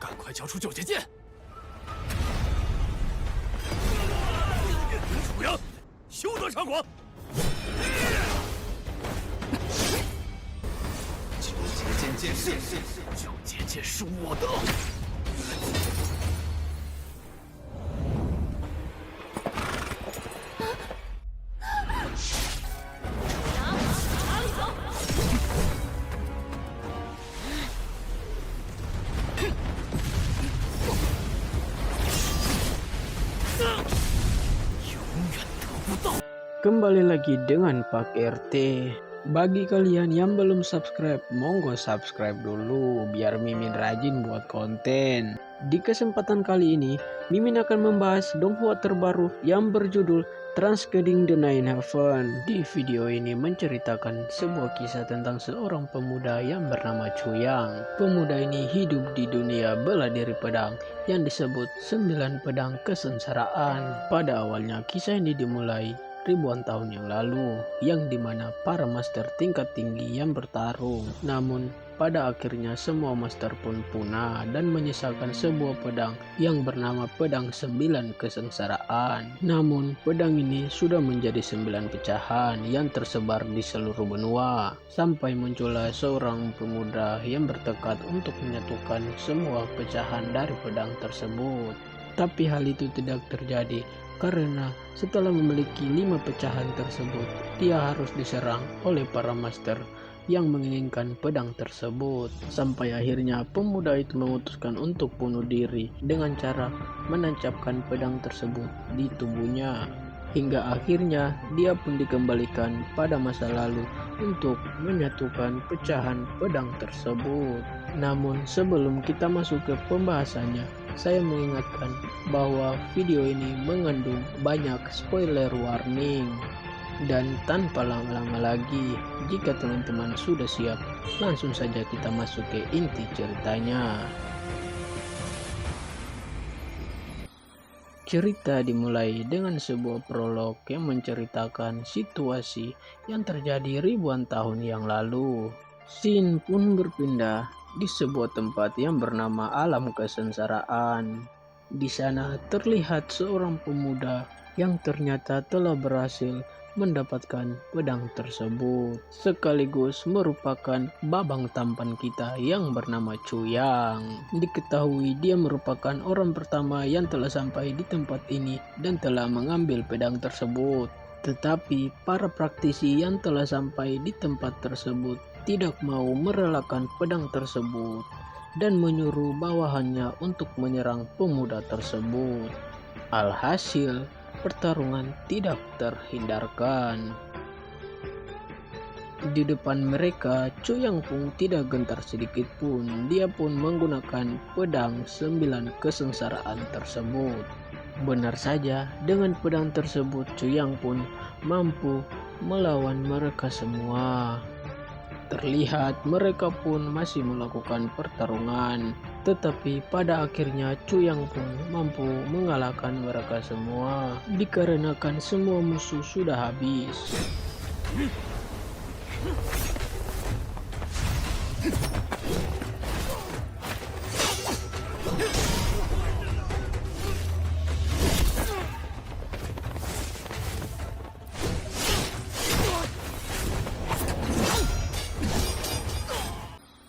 赶快交出九节剑！楚阳，休得猖狂！九节剑剑是，九节剑是我的。哪里走？永远得不到。 Kembali lagi dengan Pak RT. Bagi kalian yang belum subscribe, monggo subscribe dulu biar Mimin rajin buat konten. Di kesempatan kali ini, Mimin akan membahas donghua terbaru yang berjudul Transcending the Nine Heaven. Di video ini menceritakan sebuah kisah tentang seorang pemuda yang bernama Chuyang. Pemuda ini hidup di dunia bela diri pedang yang disebut 9 pedang kesengsaraan. Pada awalnya kisah ini dimulai ribuan tahun yang lalu, yang dimana para master tingkat tinggi yang bertarung. Namun pada akhirnya semua master pun punah dan menyisakan sebuah pedang yang bernama pedang 9 kesengsaraan. Namun pedang ini sudah menjadi 9 pecahan yang tersebar di seluruh benua, sampai muncullah seorang pemuda yang bertekad untuk menyatukan semua pecahan dari pedang tersebut. Tapi hal itu tidak terjadi karena setelah memiliki 5 pecahan tersebut, dia harus diserang oleh para master yang menginginkan pedang tersebut. Sampai akhirnya pemuda itu memutuskan untuk bunuh diri dengan cara menancapkan pedang tersebut di tubuhnya. Hingga akhirnya dia pun dikembalikan pada masa lalu untuk menyatukan pecahan pedang tersebut. Namun sebelum kita masuk ke pembahasannya, saya mengingatkan bahwa video ini mengandung banyak spoiler warning. Dan tanpa lama-lama lagi, jika teman-teman sudah siap, langsung saja kita masuk ke inti ceritanya. Cerita dimulai dengan sebuah prolog yang menceritakan situasi yang terjadi ribuan tahun yang lalu. Scene pun berpindah di sebuah tempat yang bernama alam kesengsaraan. Di sana terlihat seorang pemuda yang ternyata telah berhasil mendapatkan pedang tersebut, sekaligus merupakan babang tampan kita yang bernama Chuyang. Diketahui dia merupakan orang pertama yang telah sampai di tempat ini dan telah mengambil pedang tersebut. Tetapi para praktisi yang telah sampai di tempat tersebut tidak mau merelakan pedang tersebut dan menyuruh bawahannya untuk menyerang pemuda tersebut. Alhasil, pertarungan tidak terhindarkan. Di depan mereka, Chuyang pun tidak gentar sedikit pun. Dia pun menggunakan pedang 9 kesengsaraan tersebut. Benar saja, dengan pedang tersebut Chuyang pun mampu melawan mereka semua. Terlihat mereka pun masih melakukan pertarungan, tetapi pada akhirnya Chuyang pun mampu mengalahkan mereka semua dikarenakan semua musuh sudah habis.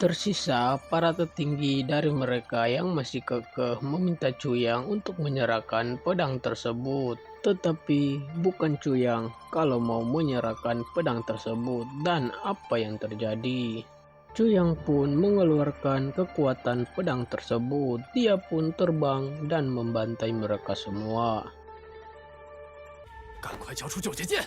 Tersisa para petinggi dari mereka yang masih kekeh meminta Chuyang untuk menyerahkan pedang tersebut. Tetapi bukan Chuyang kalau mau menyerahkan pedang tersebut, dan apa yang terjadi? Chuyang pun mengeluarkan kekuatan pedang tersebut. Dia pun terbang dan membantai mereka semua. 赶快交出九节剑！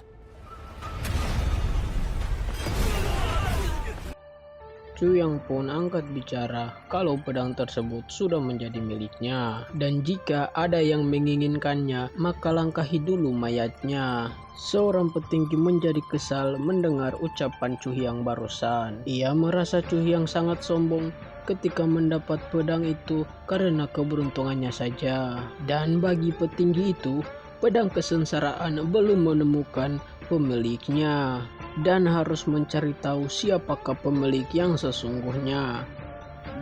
Chuyang pun angkat bicara kalau pedang tersebut sudah menjadi miliknya, dan jika ada yang menginginkannya, maka langkahi dulu mayatnya. Seorang petinggi menjadi kesal mendengar ucapan Chuyang barusan. Ia merasa Chuyang sangat sombong ketika mendapat pedang itu karena keberuntungannya saja. Dan bagi petinggi itu, pedang kesengsaraan belum menemukan pemiliknya dan harus mencari tahu siapakah pemilik yang sesungguhnya.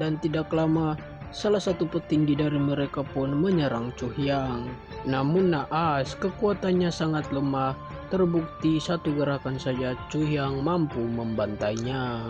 Dan tidak lama salah satu petinggi dari mereka pun menyerang Chu Hyang. Namun naas, kekuatannya sangat lemah, terbukti satu gerakan saja Chu Hyang mampu membantainya.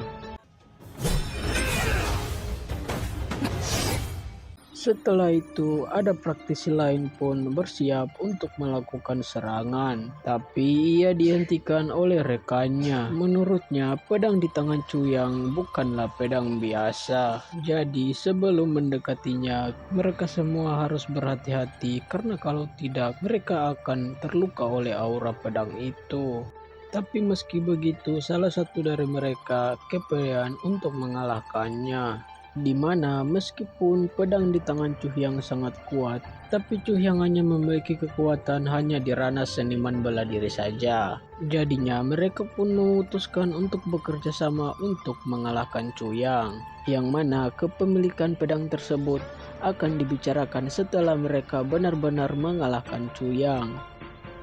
Setelah itu, ada praktisi lain pun bersiap untuk melakukan serangan, tapi ia dihentikan oleh rekannya. Menurutnya, pedang di tangan Chu Hyang bukanlah pedang biasa. Jadi, sebelum mendekatinya, mereka semua harus berhati-hati karena kalau tidak, mereka akan terluka oleh aura pedang itu. Tapi meski begitu, salah satu dari mereka kepedean untuk mengalahkannya. Di mana meskipun pedang di tangan Chu Hyang sangat kuat, tapi Chu Hyang hanya memiliki kekuatan hanya di ranah seniman bela diri saja. Jadinya mereka pun memutuskan untuk bekerja sama untuk mengalahkan Chu Hyang, yang mana kepemilikan pedang tersebut akan dibicarakan setelah mereka benar-benar mengalahkan Chu Hyang.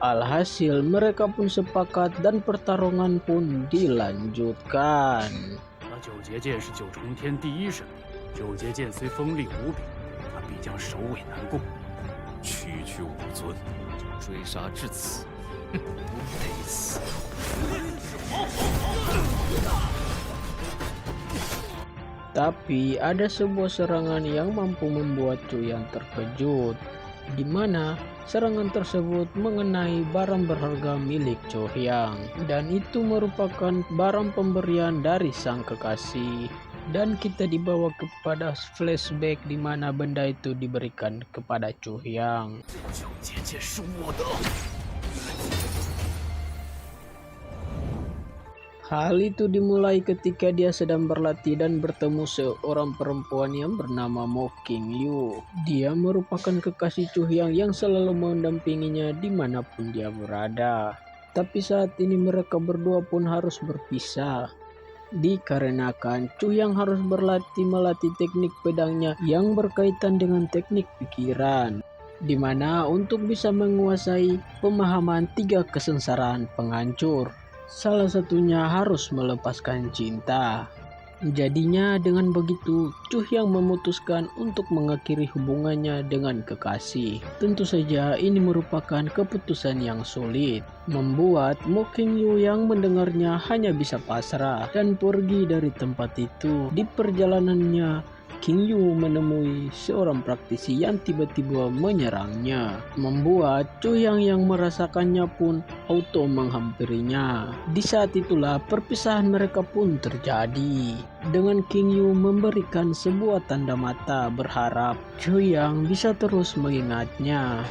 Alhasil mereka pun sepakat dan pertarungan pun dilanjutkan. 那九节剑是九重天第一神兵，九节剑虽锋利无比，他必将首尾难攻。区区武尊，就追杀至此，不配死！ Tapi ada sebuah serangan yang mampu membuat Chu Hyang terkejut, di mana serangan tersebut mengenai barang berharga milik Chu Hyang, dan itu merupakan barang pemberian dari sang kekasih. Dan kita dibawa kepada flashback di mana benda itu diberikan kepada Chu Hyang. 九节剑是我的。 Hal itu dimulai ketika dia sedang berlatih dan bertemu seorang perempuan yang bernama Mo Qingyu. Dia merupakan kekasih Chu Hyang yang selalu mendampinginya dimanapun dia berada. Tapi saat ini mereka berdua pun harus berpisah. Dikarenakan Chu Hyang harus melatih teknik pedangnya yang berkaitan dengan teknik pikiran. Di mana untuk bisa menguasai pemahaman 3 kesengsaraan penghancur. Salah satunya harus melepaskan cinta. Jadinya dengan begitu, Chu Hyang memutuskan untuk mengakhiri hubungannya dengan kekasih. Tentu saja ini merupakan keputusan yang sulit, membuat Mo Qingyu yang mendengarnya hanya bisa pasrah dan pergi dari tempat itu. Di perjalanannya, Qingyu menemui seorang praktisi yang tiba-tiba menyerangnya, membuat Chu Hyang yang merasakannya pun auto menghampirinya. Di saat itulah perpisahan mereka pun terjadi, dengan Qingyu memberikan sebuah tanda mata berharap Chu Hyang bisa terus mengingatnya.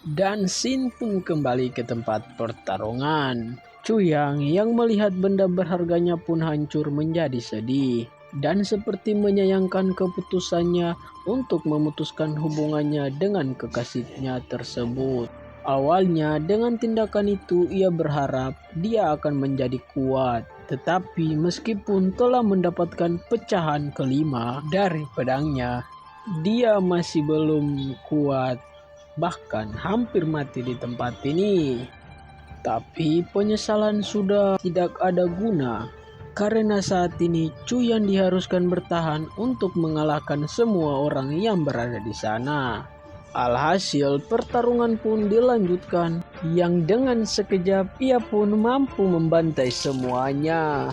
Dan Shin pun kembali ke tempat pertarungan. Chu Hyang yang melihat benda berharganya pun hancur menjadi sedih. Dan seperti menyayangkan keputusannya untuk memutuskan hubungannya dengan kekasihnya tersebut. Awalnya dengan tindakan itu ia berharap dia akan menjadi kuat. Tetapi meskipun telah mendapatkan pecahan kelima dari pedangnya, dia masih belum kuat, bahkan hampir mati di tempat ini. Tapi penyesalan sudah tidak ada guna, karena saat ini Chu Hyang diharuskan bertahan untuk mengalahkan semua orang yang berada di sana. Alhasil pertarungan pun dilanjutkan, yang dengan sekejap ia pun mampu membantai semuanya.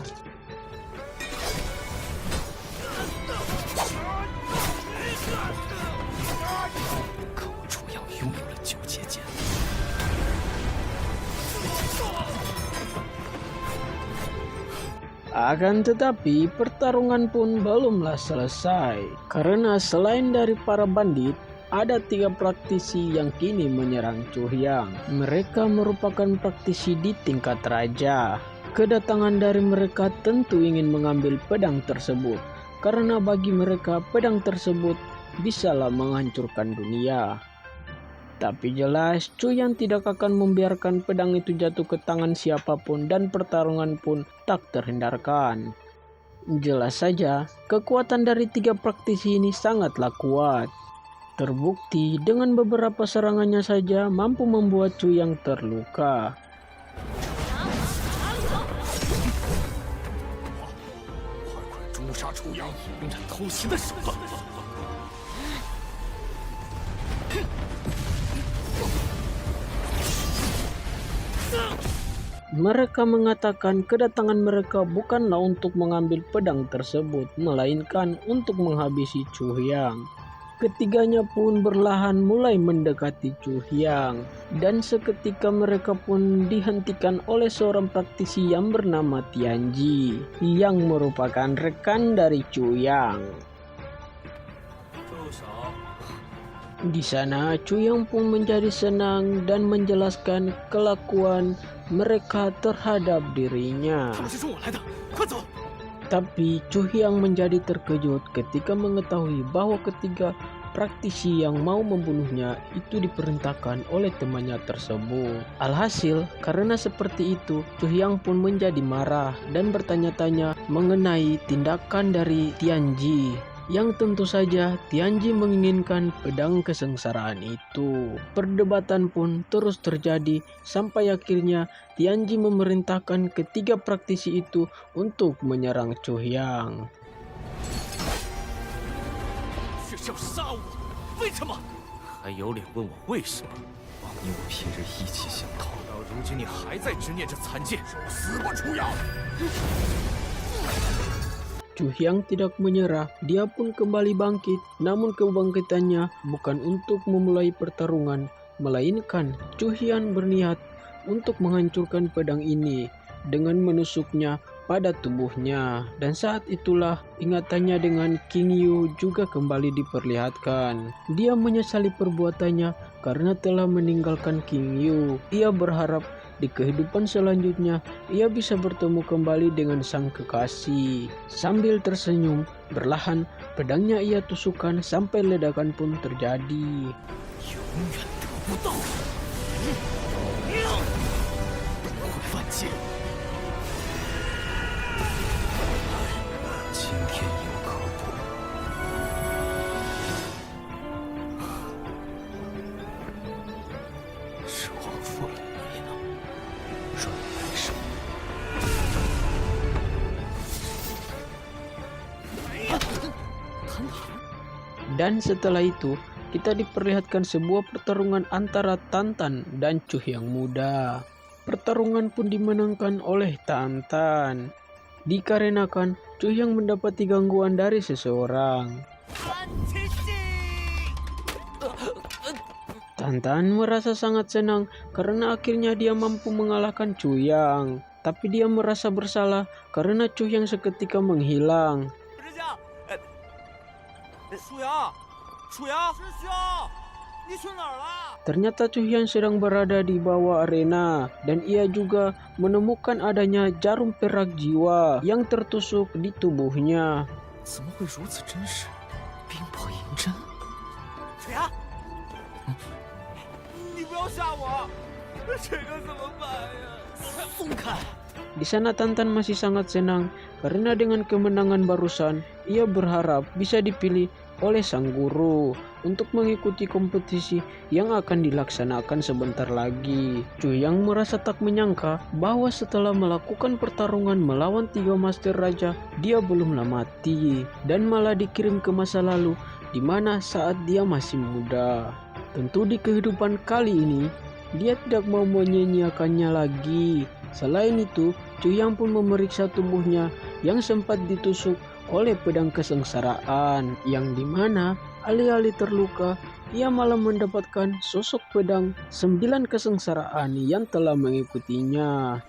Akan tetapi pertarungan pun belumlah selesai, karena selain dari para bandit, ada 3 praktisi yang kini menyerang Chu Hyang. Mereka merupakan praktisi di tingkat raja. Kedatangan dari mereka tentu ingin mengambil pedang tersebut, karena bagi mereka pedang tersebut bisalah menghancurkan dunia. Tapi jelas Chu Hyang tidak akan membiarkan pedang itu jatuh ke tangan siapapun dan pertarungan pun tak terhindarkan. Jelas saja, kekuatan dari 3 praktisi ini sangatlah kuat. Terbukti dengan beberapa serangannya saja mampu membuat Chu Yang terluka. 诛杀楚阳，用这偷袭的手段。 Mereka mengatakan kedatangan mereka bukanlah untuk mengambil pedang tersebut, melainkan untuk menghabisi Chu Yang. Ketiganya pun berlahan mulai mendekati Chu Yang, dan seketika mereka pun dihentikan oleh seorang praktisi yang bernama Tianji, yang merupakan rekan dari Chu Yang. Di sana, Chu Yang pun menjadi senang dan menjelaskan kelakuan mereka terhadap dirinya. Tapi Chu Yang menjadi terkejut ketika mengetahui bahwa ketiga praktisi yang mau membunuhnya itu diperintahkan oleh temannya tersebut. Alhasil, karena seperti itu, Chu Yang pun menjadi marah dan bertanya-tanya mengenai tindakan dari Tianji. Yang tentu saja Tianji menginginkan pedang kesengsaraan itu. Perdebatan pun terus terjadi sampai akhirnya Tianji memerintahkan ketiga praktisi itu untuk menyerang Chu Yang. 这是要杀我？为什么？还有脸问我为什么？你我平日意气相投，到如今你还在执念这残剑，受死吧，楚阳！ Chu Yang tidak menyerah, dia pun kembali bangkit. Namun kebangkitannya bukan untuk memulai pertarungan, melainkan Chu Yang berniat untuk menghancurkan pedang ini dengan menusuknya pada tubuhnya. Dan saat itulah ingatannya dengan King Yu juga kembali diperlihatkan. Dia menyesali perbuatannya karena telah meninggalkan King Yu. Ia berharap di kehidupan selanjutnya ia bisa bertemu kembali dengan sang kekasih. Sambil tersenyum, berlahan pedangnya ia tusukkan sampai ledakan pun terjadi. 永远得不到不会犯贱。今天有可破。是王父了。 Dan setelah itu, kita diperlihatkan sebuah pertarungan antara Tantan dan Chu Yang muda. Pertarungan pun dimenangkan oleh Tantan, dikarenakan Chu Yang mendapati gangguan dari seseorang. Tantan merasa sangat senang karena akhirnya dia mampu mengalahkan Chu Yang. Tapi dia merasa bersalah karena Chu Yang seketika menghilang. Ternyata Chu Yang sedang berada di bawah arena dan ia juga menemukan adanya jarum perak jiwa yang tertusuk di tubuhnya. Di sana Tantan masih sangat senang karena dengan kemenangan barusan ia berharap bisa dipilih oleh sang guru untuk mengikuti kompetisi yang akan dilaksanakan sebentar lagi. Chu Yang merasa tak menyangka bahwa setelah melakukan pertarungan melawan 3 Master Raja, dia belumlah mati dan malah dikirim ke masa lalu di mana saat dia masih muda. Tentu di kehidupan kali ini dia tidak mau menyia-nyiakannya lagi. Selain itu, Chu Yang pun memeriksa tubuhnya yang sempat ditusuk oleh pedang kesengsaraan, yang dimana alih-alih terluka, ia malah mendapatkan sosok pedang 9 kesengsaraan yang telah mengikutinya.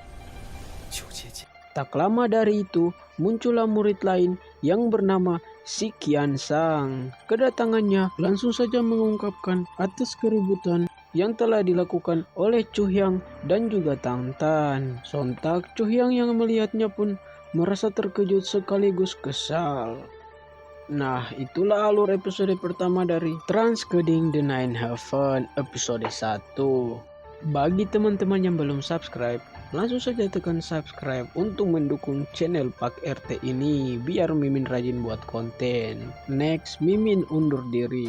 Tak lama dari itu, muncullah murid lain yang bernama Si Qianshan. Kedatangannya langsung saja mengungkapkan atas keributan yang telah dilakukan oleh Chu Yang dan juga Tantan. Sontak Chu Yang yang melihatnya pun merasa terkejut sekaligus kesal. Nah, itulah alur episode pertama dari Transcoding the Nine Heaven episode 1. Bagi teman-teman yang belum subscribe, Langsung saja tekan subscribe untuk mendukung channel Pak RT ini biar Mimin rajin buat konten. Next, Mimin undur diri.